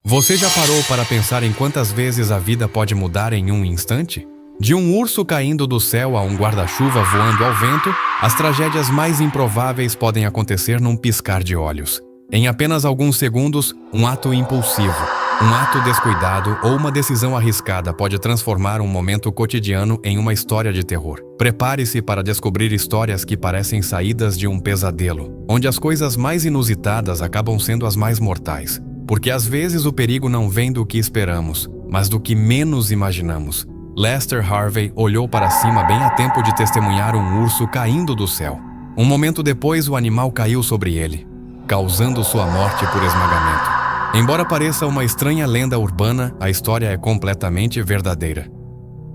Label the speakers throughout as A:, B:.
A: Você já parou para pensar em quantas vezes a vida pode mudar em um instante? De um urso caindo do céu a um guarda-chuva voando ao vento, as tragédias mais improváveis podem acontecer num piscar de olhos. Em apenas alguns segundos, um ato impulsivo, um ato descuidado ou uma decisão arriscada pode transformar um momento cotidiano em uma história de terror. Prepare-se para descobrir histórias que parecem saídas de um pesadelo, onde as coisas mais inusitadas acabam sendo as mais mortais. Porque às vezes o perigo não vem do que esperamos, mas do que menos imaginamos. Lester Harvey olhou para cima bem a tempo de testemunhar um urso caindo do céu. Um momento depois, o animal caiu sobre ele, causando sua morte por esmagamento. Embora pareça uma estranha lenda urbana, a história é completamente verdadeira.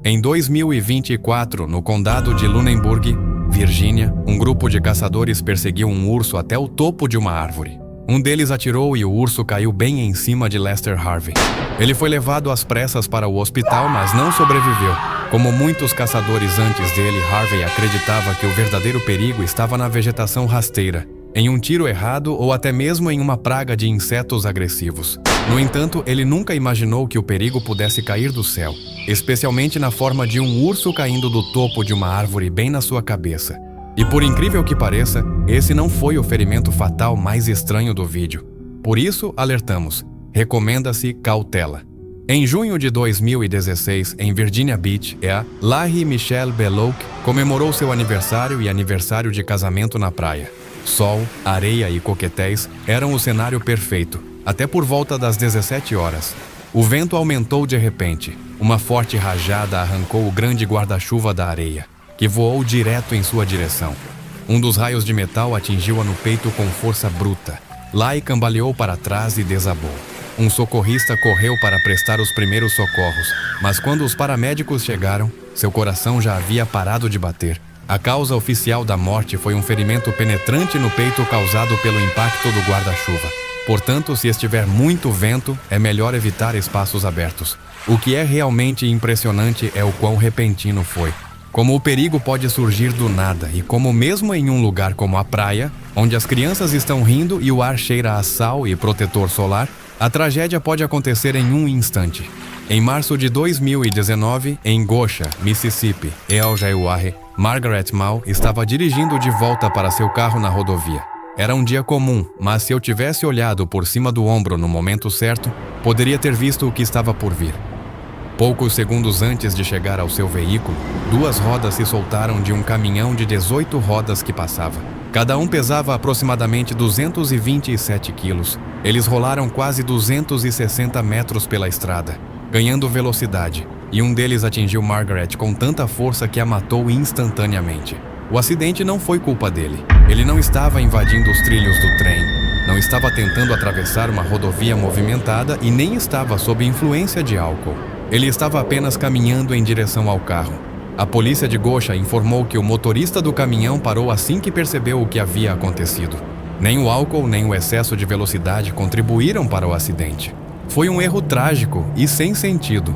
A: Em 2024, no condado de Lunenburg, Virgínia, um grupo de caçadores perseguiu um urso até o topo de uma árvore. Um deles atirou e o urso caiu bem em cima de Lester Harvey. Ele foi levado às pressas para o hospital, mas não sobreviveu. Como muitos caçadores antes dele, Harvey acreditava que o verdadeiro perigo estava na vegetação rasteira, em um tiro errado ou até mesmo em uma praga de insetos agressivos. No entanto, ele nunca imaginou que o perigo pudesse cair do céu, especialmente na forma de um urso caindo do topo de uma árvore bem na sua cabeça. E por incrível que pareça, esse não foi o ferimento fatal mais estranho do vídeo. Por isso, alertamos. Recomenda-se cautela. Em junho de 2016, em Virginia Beach, a Larry Michelle Belloc comemorou seu aniversário e aniversário de casamento na praia. Sol, areia e coquetéis eram o cenário perfeito, até por volta das 17 horas. O vento aumentou de repente. Uma forte rajada arrancou o grande guarda-chuva da areia, que voou direto em sua direção. Um dos raios de metal atingiu-a no peito com força bruta. Lai cambaleou para trás e desabou. Um socorrista correu para prestar os primeiros socorros, mas quando os paramédicos chegaram, seu coração já havia parado de bater. A causa oficial da morte foi um ferimento penetrante no peito causado pelo impacto do guarda-chuva. Portanto, se estiver muito vento, é melhor evitar espaços abertos. O que é realmente impressionante é o quão repentino foi. Como o perigo pode surgir do nada e como mesmo em um lugar como a praia, onde as crianças estão rindo e o ar cheira a sal e protetor solar, a tragédia pode acontecer em um instante. Em março de 2019, em Gosha, Mississippi, El Jaiuahe, Margaret Mao estava dirigindo de volta para seu carro na rodovia. Era um dia comum, mas se eu tivesse olhado por cima do ombro no momento certo, poderia ter visto o que estava por vir. Poucos segundos antes de chegar ao seu veículo, duas rodas se soltaram de um caminhão de 18 rodas que passava. Cada um pesava aproximadamente 227 quilos. Eles rolaram quase 260 metros pela estrada, ganhando velocidade, e um deles atingiu Margaret com tanta força que a matou instantaneamente. O acidente não foi culpa dele. Ele não estava invadindo os trilhos do trem, não estava tentando atravessar uma rodovia movimentada e nem estava sob influência de álcool. Ele estava apenas caminhando em direção ao carro. A polícia de Gosha informou que o motorista do caminhão parou assim que percebeu o que havia acontecido. Nem o álcool nem o excesso de velocidade contribuíram para o acidente. Foi um erro trágico e sem sentido.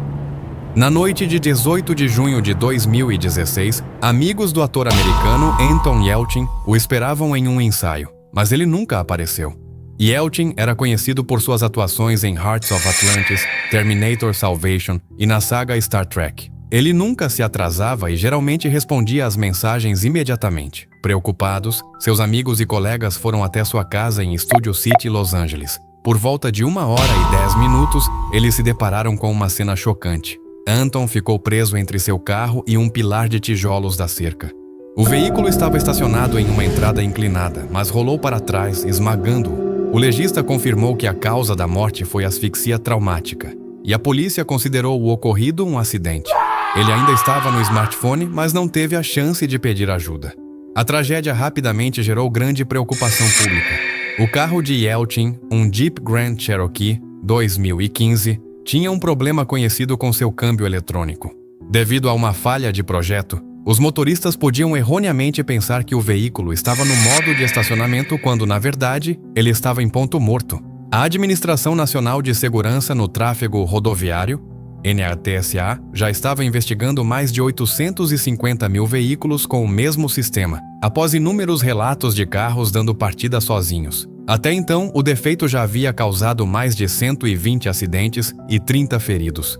A: Na noite de 18 de junho de 2016, amigos do ator americano Anton Yelchin o esperavam em um ensaio, mas ele nunca apareceu. Yelchin era conhecido por suas atuações em Hearts of Atlantis, Terminator Salvation e na saga Star Trek. Ele nunca se atrasava e geralmente respondia às mensagens imediatamente. Preocupados, seus amigos e colegas foram até sua casa em Studio City, Los Angeles. Por volta de 1h10, eles se depararam com uma cena chocante. Anton ficou preso entre seu carro e um pilar de tijolos da cerca. O veículo estava estacionado em uma entrada inclinada, mas rolou para trás, esmagando-o. O legista confirmou que a causa da morte foi asfixia traumática, e a polícia considerou o ocorrido um acidente. Ele ainda estava no smartphone, mas não teve a chance de pedir ajuda. A tragédia rapidamente gerou grande preocupação pública. O carro de Yelchin, um Jeep Grand Cherokee 2015, tinha um problema conhecido com seu câmbio eletrônico. Devido a uma falha de projeto, os motoristas podiam erroneamente pensar que o veículo estava no modo de estacionamento quando, na verdade, ele estava em ponto morto. A Administração Nacional de Segurança no Tráfego Rodoviário, NATSA, já estava investigando mais de 850 mil veículos com o mesmo sistema, após inúmeros relatos de carros dando partida sozinhos. Até então, o defeito já havia causado mais de 120 acidentes e 30 feridos.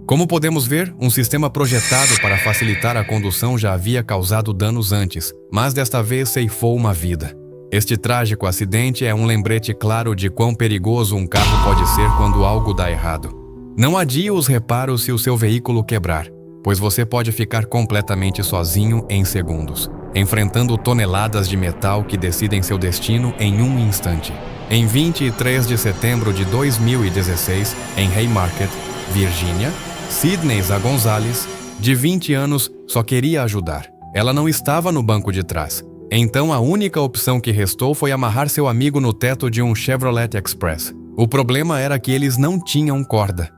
A: Como podemos ver, um sistema projetado para facilitar a condução já havia causado danos antes, mas desta vez ceifou uma vida. Este trágico acidente é um lembrete claro de quão perigoso um carro pode ser quando algo dá errado. Não adie os reparos se o seu veículo quebrar, pois você pode ficar completamente sozinho em segundos, enfrentando toneladas de metal que decidem seu destino em um instante. Em 23 de setembro de 2016, em Haymarket, Virgínia, Sydney Zá Gonzalez, de 20 anos, só queria ajudar. Ela não estava no banco de trás. Então a única opção que restou foi amarrar seu amigo no teto de um Chevrolet Express. O problema era que eles não tinham corda.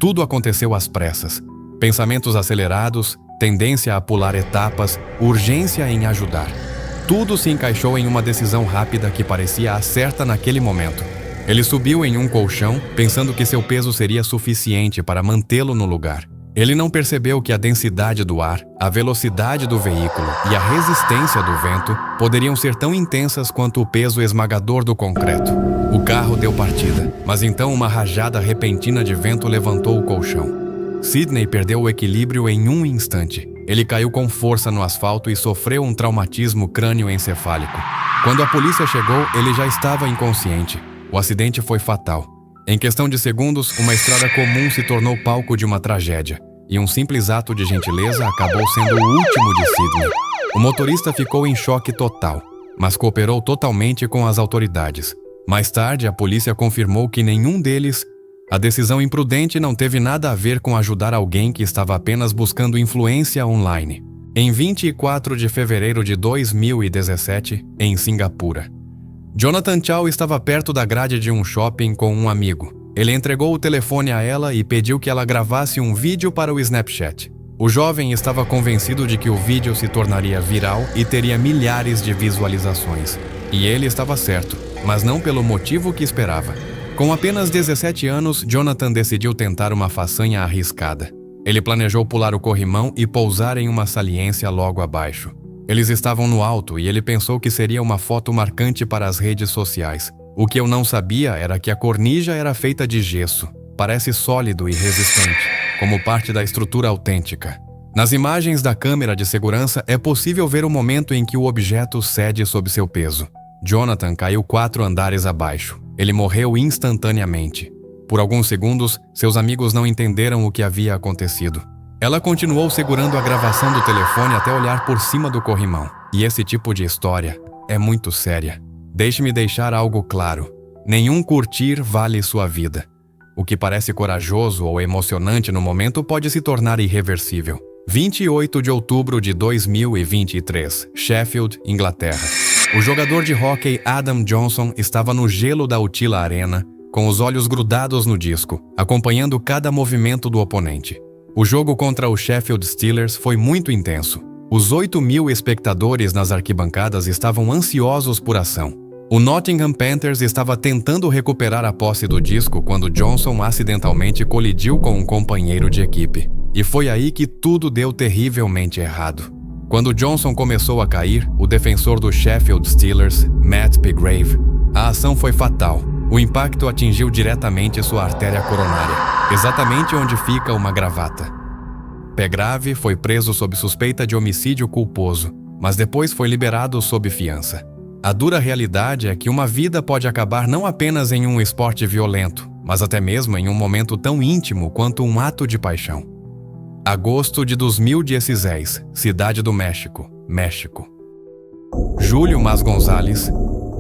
A: Tudo aconteceu às pressas. Pensamentos acelerados, tendência a pular etapas, urgência em ajudar. Tudo se encaixou em uma decisão rápida que parecia a certa naquele momento. Ele subiu em um colchão, pensando que seu peso seria suficiente para mantê-lo no lugar. Ele não percebeu que a densidade do ar, a velocidade do veículo e a resistência do vento poderiam ser tão intensas quanto o peso esmagador do concreto. O carro deu partida, mas então uma rajada repentina de vento levantou o colchão. Sydney perdeu o equilíbrio em um instante. Ele caiu com força no asfalto e sofreu um traumatismo crânioencefálico. Quando a polícia chegou, ele já estava inconsciente. O acidente foi fatal. Em questão de segundos, uma estrada comum se tornou palco de uma tragédia, e um simples ato de gentileza acabou sendo o último de Sydney. O motorista ficou em choque total, mas cooperou totalmente com as autoridades. Mais tarde, a polícia confirmou que nenhum deles... A decisão imprudente não teve nada a ver com ajudar alguém que estava apenas buscando influência online. Em 24 de fevereiro de 2017, em Singapura, Jonathan Chow estava perto da grade de um shopping com um amigo. Ele entregou o telefone a ela e pediu que ela gravasse um vídeo para o Snapchat. O jovem estava convencido de que o vídeo se tornaria viral e teria milhares de visualizações. E ele estava certo, mas não pelo motivo que esperava. Com apenas 17 anos, Jonathan decidiu tentar uma façanha arriscada. Ele planejou pular o corrimão e pousar em uma saliência logo abaixo. Eles estavam no alto e ele pensou que seria uma foto marcante para as redes sociais. O que eu não sabia era que a cornija era feita de gesso. Parece sólido e resistente, como parte da estrutura autêntica. Nas imagens da câmera de segurança é possível ver o momento em que o objeto cede sob seu peso. Jonathan caiu 4 andares abaixo. Ele morreu instantaneamente. Por alguns segundos, seus amigos não entenderam o que havia acontecido. Ela continuou segurando a gravação do telefone até olhar por cima do corrimão. E esse tipo de história é muito séria. Deixe-me deixar algo claro. Nenhum curtir vale sua vida. O que parece corajoso ou emocionante no momento pode se tornar irreversível. 28 de outubro de 2023, Sheffield, Inglaterra. O jogador de hóquei Adam Johnson estava no gelo da Utila Arena, com os olhos grudados no disco, acompanhando cada movimento do oponente. O jogo contra o Sheffield Steelers foi muito intenso. Os 8.000 espectadores nas arquibancadas estavam ansiosos por ação. O Nottingham Panthers estava tentando recuperar a posse do disco quando Johnson acidentalmente colidiu com um companheiro de equipe. E foi aí que tudo deu terrivelmente errado. Quando Johnson começou a cair, o defensor do Sheffield Steelers, Matt Pegrave, a ação foi fatal. O impacto atingiu diretamente sua artéria coronária, exatamente onde fica uma gravata. Pegrave foi preso sob suspeita de homicídio culposo, mas depois foi liberado sob fiança. A dura realidade é que uma vida pode acabar não apenas em um esporte violento, mas até mesmo em um momento tão íntimo quanto um ato de paixão. Agosto de 2016, Cidade do México, México. Júlio Mas Gonzalez,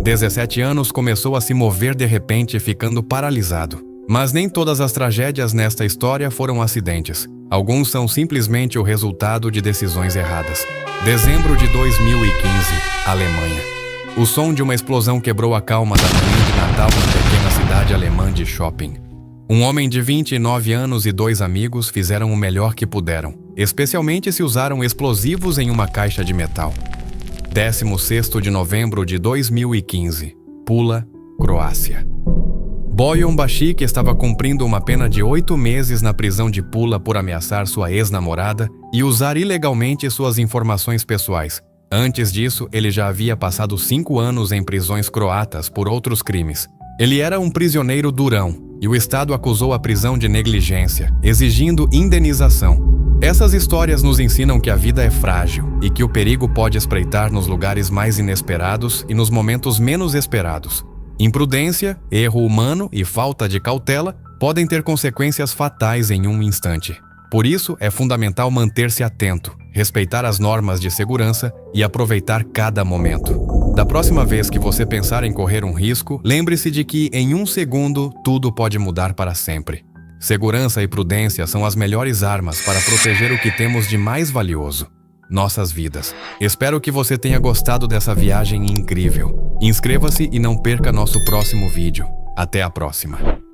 A: 17 anos, começou a se mover de repente, ficando paralisado. Mas nem todas as tragédias nesta história foram acidentes. Alguns são simplesmente o resultado de decisões erradas. Dezembro de 2015, Alemanha. O som de uma explosão quebrou a calma da manhã de Natal na pequena cidade alemã de Shopping. Um homem de 29 anos e 2 amigos fizeram o melhor que puderam, especialmente se usaram explosivos em uma caixa de metal. 16º de novembro de 2015, Pula, Croácia. Bojan Bašić estava cumprindo uma pena de 8 meses na prisão de Pula por ameaçar sua ex-namorada e usar ilegalmente suas informações pessoais. Antes disso, ele já havia passado 5 anos em prisões croatas por outros crimes. Ele era um prisioneiro durão, e o Estado acusou a prisão de negligência, exigindo indenização. Essas histórias nos ensinam que a vida é frágil e que o perigo pode espreitar nos lugares mais inesperados e nos momentos menos esperados. Imprudência, erro humano e falta de cautela podem ter consequências fatais em um instante. Por isso, é fundamental manter-se atento, respeitar as normas de segurança e aproveitar cada momento. Da próxima vez que você pensar em correr um risco, lembre-se de que, em um segundo, tudo pode mudar para sempre. Segurança e prudência são as melhores armas para proteger o que temos de mais valioso: nossas vidas. Espero que você tenha gostado dessa viagem incrível. Inscreva-se e não perca nosso próximo vídeo. Até a próxima!